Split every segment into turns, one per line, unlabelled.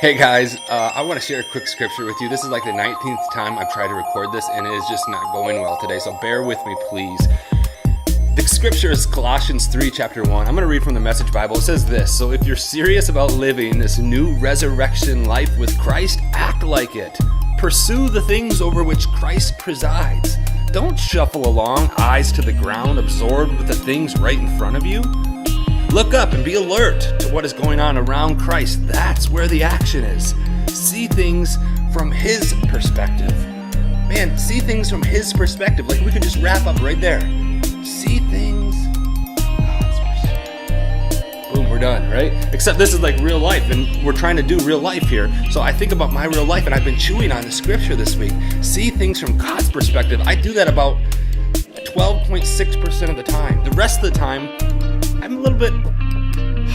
Hey guys, I want to share a quick scripture with you. This is like the 19th time I've tried to record this, and it is just not going well today, so bear with me, please. The scripture is Colossians 3, chapter 1. I'm going to read from the Message Bible. It says this: so if you're serious about living this new resurrection life with Christ, act like it. Pursue the things over which Christ presides. Don't shuffle along, eyes to the ground, absorbed with the things right in front of you. Look up and be alert to what is going on around Christ. That's where the action is. See things from His perspective. Man, see things from His perspective. Like we can just wrap up right there. See things God's perspective. Boom, we're done, right? Except this is like real life, and we're trying to do real life here. So I think about my real life, and I've been chewing on the scripture this week. See things from God's perspective. I do that about 12.6% of the time. The rest of the time, I'm a little bit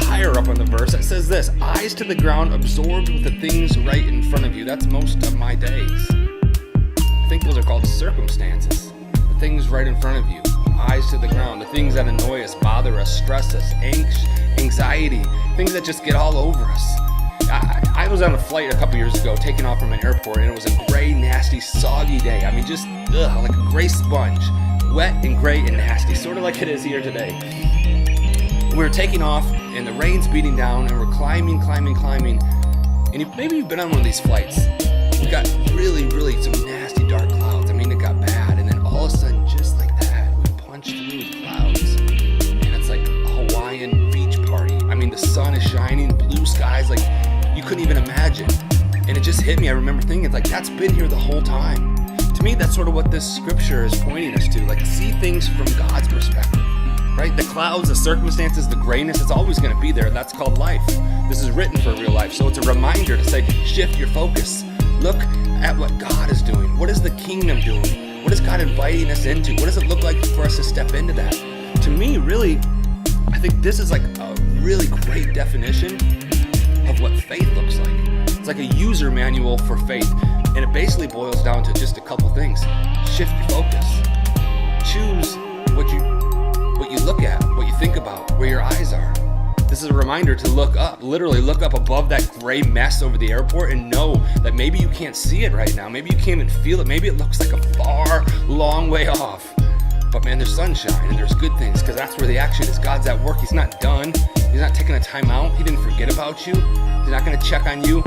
higher up on the verse. It says this: eyes to the ground, absorbed with the things right in front of you. That's most of my days. I think those are called circumstances. The things right in front of you. Eyes to the ground. The things that annoy us, bother us, stress us, anxiety. Things that just get all over us. I was on a flight a couple years ago, taking off from an airport, and it was a gray, nasty, soggy day. I mean, just like a gray sponge. Wet and gray and nasty, sort of like it is here today. We were taking off, and the rain's beating down, and we're climbing. And maybe you've been on one of these flights. We got really some nasty dark clouds. I mean, it got bad, and then all of a sudden, just like that, we punched through the clouds, and it's like a Hawaiian beach party. I mean, the sun is shining, blue skies, like you couldn't even imagine. And it just hit me. I remember thinking, like, that's been here the whole time. To me, that's sort of what this scripture is pointing us to. Like, see things from God's perspective. Right? The clouds, the circumstances, the grayness, it's always going to be there. That's called life. This is written for real life. So it's a reminder to say, shift your focus. Look at what God is doing. What is the kingdom doing? What is God inviting us into? What does it look like for us to step into that? To me, really, I think this is like a really great definition of what faith looks like. It's like a user manual for faith. And it basically boils down to just a couple things. Shift your focus. Choose what you look at, what you think about, where your eyes are. This is a reminder to look up, literally look up above that gray mess over the airport and know that maybe you can't see it right now. Maybe you can't even feel it. Maybe it looks like a far, long way off. But man, there's sunshine and there's good things, because that's where the action is. God's at work. He's not done. He's not taking a time out. He didn't forget about you. He's not going to check on you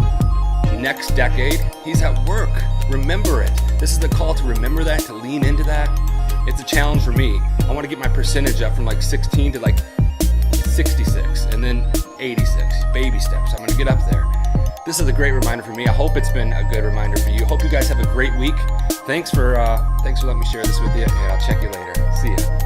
next decade. He's at work. Remember it. This is the call to remember that, to lean into that. It's a challenge for me. I want to get my percentage up from like 16 to like 66 and then 86. Baby steps. I'm going to get up there. This is a great reminder for me. I hope it's been a good reminder for you. Hope you guys have a great week. Thanks for letting me share this with you, and I'll check you later. See ya.